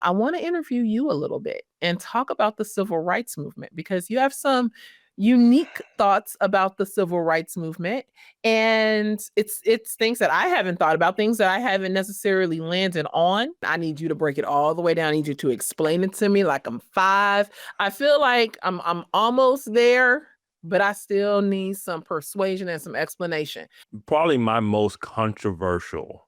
I want to interview you a little bit and talk about the civil rights movement because you have some unique thoughts about the civil rights movement, and it's things that I haven't thought about, things that I haven't necessarily landed on. I need you to break it all the way down. I need you to explain it to me like I'm 5. I feel like I'm almost there, but I still need some persuasion and some explanation. Probably my most controversial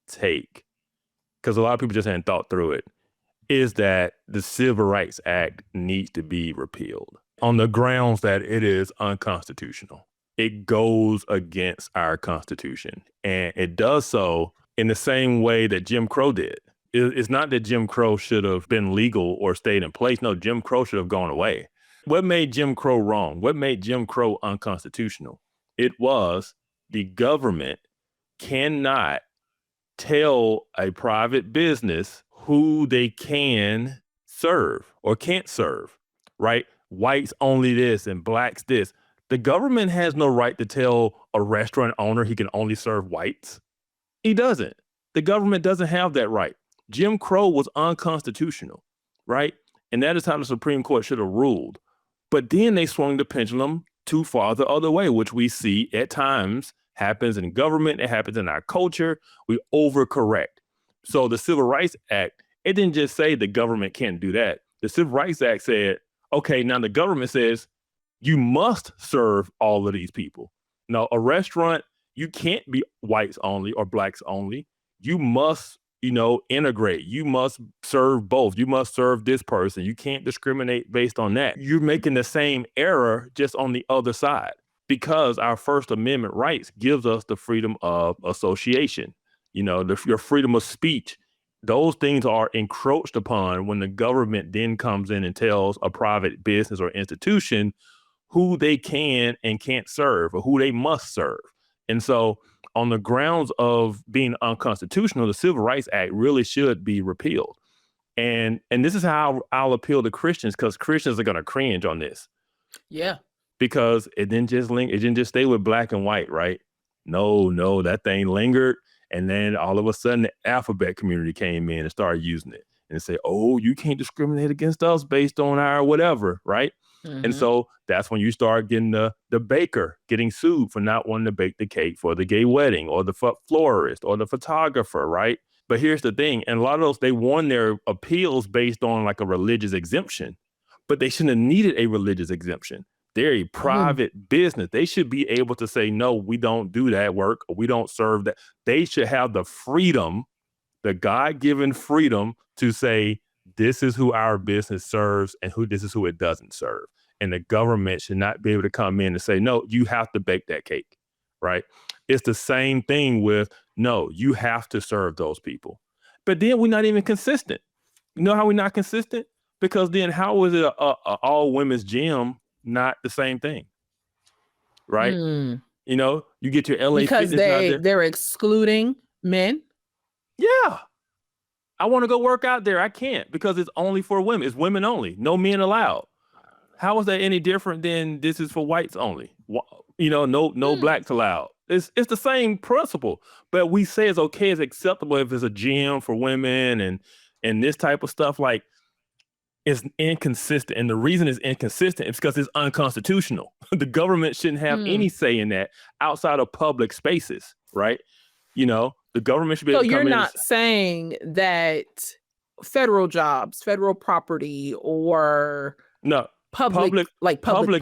take, because a lot of people just hadn't thought through it, is that the Civil Rights Act needs to be repealed on the grounds that it is unconstitutional. It goes against our Constitution, and it does so in the same way that Jim Crow did. It's not that Jim Crow should have been legal or stayed in place. No, Jim Crow should have gone away. What made Jim Crow wrong? What made Jim Crow unconstitutional? It was the government cannot tell a private business who they can serve or can't serve, right? Whites only this and blacks this. The government has no right to tell a restaurant owner he can only serve whites. He doesn't. The government doesn't have that right. Jim Crow was unconstitutional, right? And that is how the Supreme Court should have ruled. But then they swung the pendulum too far the other way, which we see at times happens in government, it happens in our culture. We overcorrect. So the Civil Rights Act, it didn't just say the government can't do that. The Civil Rights Act said, okay, now the government says you must serve all of these people. Now, a restaurant, you can't be whites only or blacks only. You must, integrate. You must serve both. You must serve this person. You can't discriminate based on that. You're making the same error just on the other side, because our First Amendment rights gives us the freedom of association, your freedom of speech. Those things are encroached upon when the government then comes in and tells a private business or institution who they can and can't serve or who they must serve. And so on the grounds of being unconstitutional, the Civil Rights Act really should be repealed. And this is how I'll appeal to Christians, because Christians are going to cringe on this. Yeah. Because it didn't just stay with black and white, right? No, that thing lingered. And then all of a sudden the alphabet community came in and started using it and say, oh, you can't discriminate against us based on our whatever, right? Mm-hmm. And so that's when you start getting the baker getting sued for not wanting to bake the cake for the gay wedding, or the florist or the photographer, right? But here's the thing. And a lot of those, they won their appeals based on like a religious exemption, but they shouldn't have needed a religious exemption. They're a private business. They should be able to say, no, we don't do that work, or we don't serve that. They should have the freedom, the God-given freedom to say, this is who our business serves and this is who it doesn't serve. And the government should not be able to come in and say, no, you have to bake that cake, right? It's the same thing with, no, you have to serve those people. But then we're not even consistent. You know how we're not consistent? Because then how is it a all women's gym not the same thing, right? You get your LA because Fitness they're excluding men. Yeah, I want to go work out there. I can't, because it's only for women. It's women only. No men allowed. How is that any different than this is for whites only? No blacks allowed. It's the same principle, but we say it's okay, it's acceptable if it's a gym for women and this type of stuff. Like, it's inconsistent. And the reason it's inconsistent is because it's unconstitutional. The government shouldn't have any say in that outside of public spaces, right? The government should be able to come in. So you're not saying that federal jobs, federal property, or public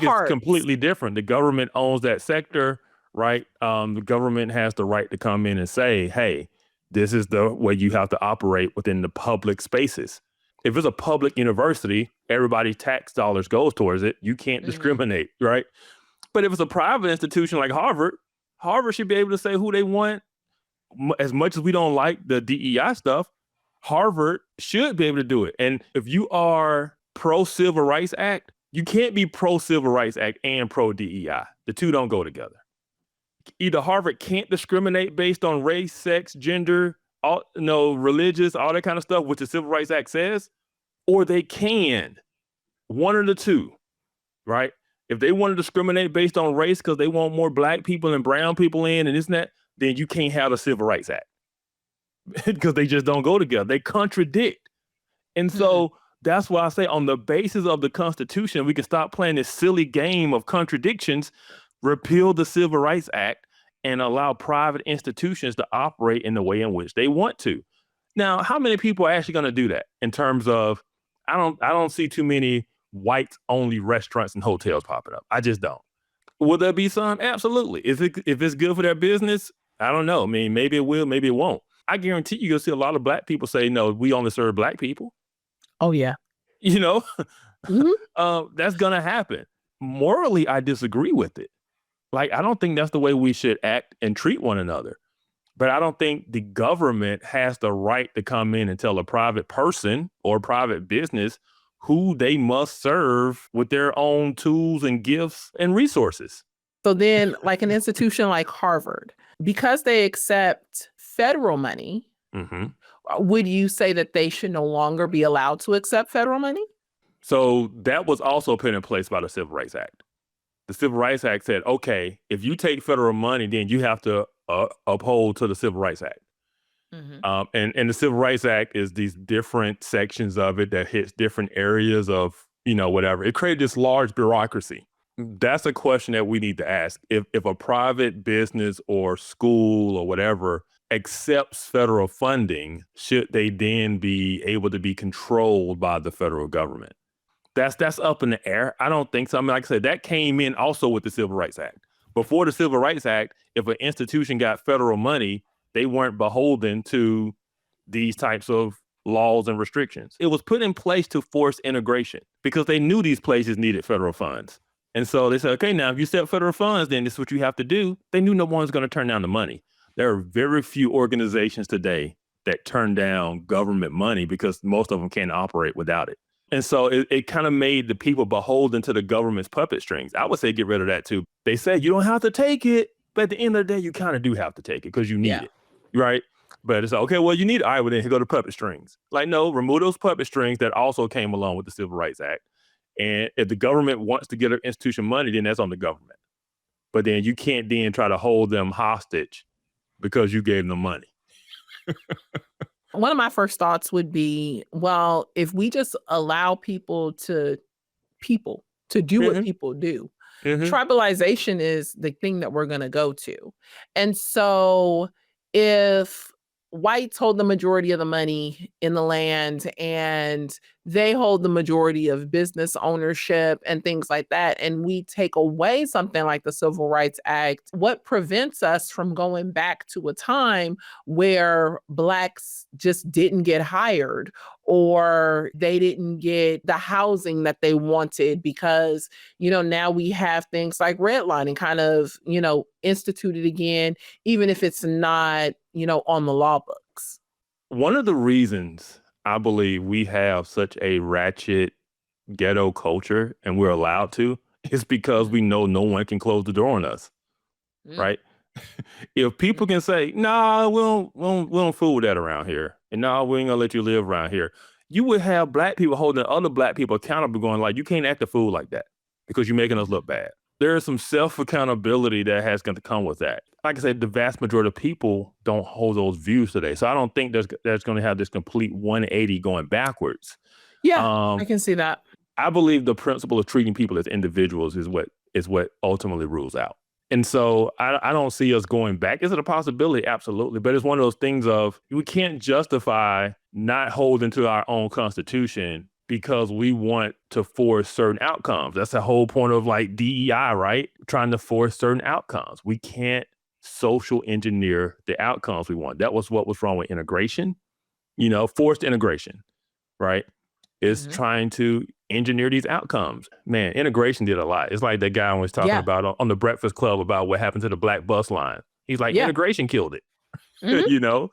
is completely different. The government owns that sector, right? The government has the right to come in and say, hey, this is the way you have to operate within the public spaces. If it's a public university, everybody's tax dollars goes towards it. You can't discriminate, right? But if it's a private institution like Harvard should be able to say who they want. As much as we don't like the DEI stuff, Harvard should be able to do it. And if you are pro-Civil Rights Act, you can't be pro-Civil Rights Act and pro-DEI. The two don't go together. Either Harvard can't discriminate based on race, sex, gender, religious, all that kind of stuff, which the Civil Rights Act says, or they can. One of the two, right? If they want to discriminate based on race because they want more black people and brown people in and this and that, then you can't have the Civil Rights Act, because they just don't go together. They contradict. And so that's why I say on the basis of the Constitution, we can stop playing this silly game of contradictions, repeal the Civil Rights Act, and allow private institutions to operate in the way in which they want to. Now, how many people are actually going to do that in terms of, I don't see too many white only restaurants and hotels popping up. I just don't. Will there be some? Absolutely. If it's good for their business, I don't know. I mean, maybe it will, maybe it won't. I guarantee you'll see a lot of black people say, no, we only serve black people. Oh, yeah. You know, Mhm. that's going to happen. Morally, I disagree with it. Like, I don't think that's the way we should act and treat one another. But I don't think the government has the right to come in and tell a private person or private business who they must serve with their own tools and gifts and resources. So then, like an institution like Harvard, because they accept federal money, Mhm. would you say that they should no longer be allowed to accept federal money? So that was also put in place by the Civil Rights Act. The Civil Rights Act said, okay, if you take federal money, then you have to uphold to the Civil Rights Act. Mhm. And the Civil Rights Act is these different sections of it that hits different areas of, whatever. It created this large bureaucracy. That's a question that we need to ask. If a private business or school or whatever accepts federal funding, should they then be able to be controlled by the federal government? That's up in the air. I don't think so. I mean, like I said, that came in also with the Civil Rights Act. Before the Civil Rights Act, if an institution got federal money, they weren't beholden to these types of laws and restrictions. It was put in place to force integration because they knew these places needed federal funds. And so they said, okay, now if you set federal funds, then this is what you have to do. They knew no one's going to turn down the money. There are very few organizations today that turn down government money because most of them can't operate without it. And so it kind of made the people beholden to the government's puppet strings. I would say get rid of that too. They say you don't have to take it, but at the end of the day, you kind of do have to take it because you need Yeah. it, right? But it's okay, well, you need it. All right, well, then here go the puppet strings. Like, no, remove those puppet strings that also came along with the Civil Rights Act. And if the government wants to get an institution money, then that's on the government. But then you can't then try to hold them hostage because you gave them money. One of my first thoughts would be, well, if we just allow people to do what Mhm. people do, Mhm. tribalization is the thing that we're going to go to. And so if whites hold the majority of the money in the land and they hold the majority of business ownership and things like that, and we take away something like the Civil Rights Act, what prevents us from going back to a time where blacks just didn't get hired or they didn't get the housing that they wanted because, now we have things like redlining kind of, instituted again, even if it's not, on the law books. One of the reasons I believe we have such a ratchet ghetto culture and we're allowed to is because we know no one can close the door on us, Mm, right? If people mm, can say, nah, we don't fool with that around here. And nah, we ain't gonna let you live around here. You would have black people holding other black people accountable going like, you can't act a fool like that because you're making us mhm. look bad. There is some self-accountability that has got to come with that. Like I said, the vast majority of people don't hold those views today. So I don't think there's going to have this complete 180 going backwards. Yeah, I Um, can see that. I believe the principle of treating people as individuals is what ultimately rules out. And so I don't see us going back. Is it a possibility? Absolutely. But it's one of those things of we can't justify not holding to our own constitution because we want to force certain outcomes. That's the whole point of like DEI, right? Trying to force certain outcomes. We can't social engineer the outcomes we want. That was what was wrong with integration, forced integration, right? Is Mhm. trying to engineer these outcomes. Man, integration did a lot. It's like that guy was talking Yeah. about on the Breakfast Club about what happened to the black bus line. He's like, Yeah. integration killed it. Mhm. you know,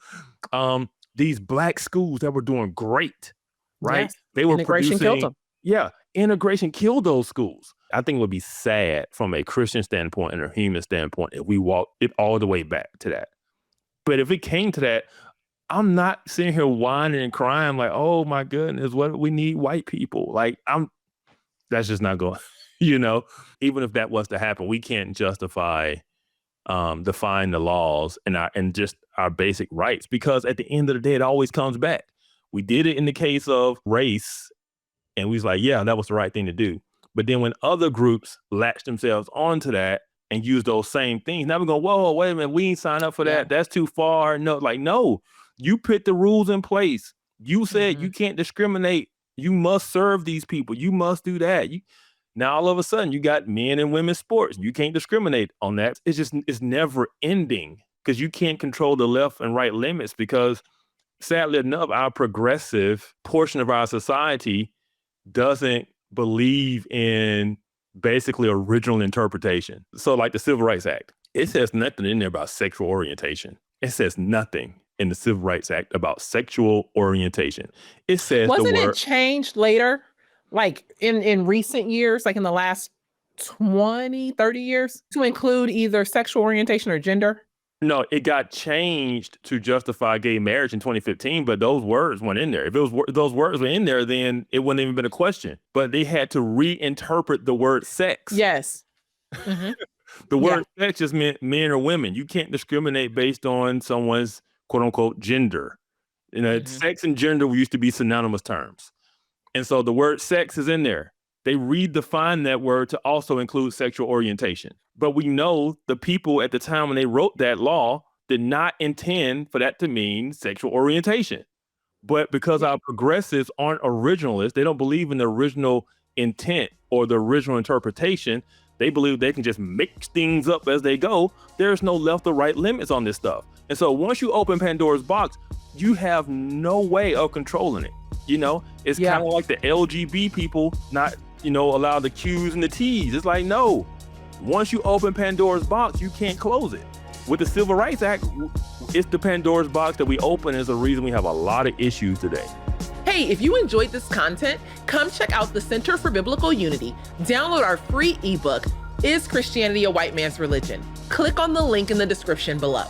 these black schools that were doing great, right? Yes. They were Integration killed producing, them. yeah, integration killed those schools. I think it would be sad from a Christian standpoint and a human standpoint if we walk it all the way back to that. But if it came to that, I'm not sitting here whining and crying like, oh my goodness, what we need white people. Like that's just not going, you know, even if that was to happen, we can't justify defying the laws and just our basic rights because at the end of the day, it always comes back. We did it in the case of race, and we was like, yeah, that was the right thing to do. But then when other groups latch themselves onto that and use those same things, now we're going, whoa, wait a minute, we ain't sign up for that. That's too far. No, like, no, you put the rules in place. You said you can't discriminate. You must serve these people. You must do that. Now all of a sudden you got men and women's sports. You can't discriminate on that. It's never ending because you can't control the left and right limits because sadly enough, our progressive portion of our society doesn't believe in basically original interpretation. So like the Civil Rights Act, it says nothing in there about sexual orientation. It says nothing in the Civil Rights Act about sexual orientation. It says Wasn't it changed later? Like in recent years, like in the last 20, 30 years, to include either sexual orientation or gender? No, it got changed to justify gay marriage in 2015, but those words weren't in there. If those words were in there, then it wouldn't even been a question. But they had to reinterpret the word sex. Yes. Mm-hmm. The word sex just meant men or women. You can't discriminate based on someone's quote unquote gender. Sex and gender used to be synonymous terms. And so the word sex is in there. They redefined that word to also include sexual orientation. But we know the people at the time when they wrote that law did not intend for that to mean sexual orientation. But because our progressives aren't originalists, they don't believe in the original intent or the original interpretation. They believe they can just mix things up as they go. There's no left or right limits on this stuff. And so once you open Pandora's box, you have no way of controlling it. It's kind of like the LGB people not, allow the Q's and the T's. It's like, no, once you open Pandora's box, you can't close it. With the Civil Rights Act, it's the Pandora's box that we open is the reason we have a lot of issues today. Hey, if you enjoyed this content, come check out the Center for Biblical Unity. Download our free ebook, Is Christianity a White Man's Religion? Click on the link in the description below.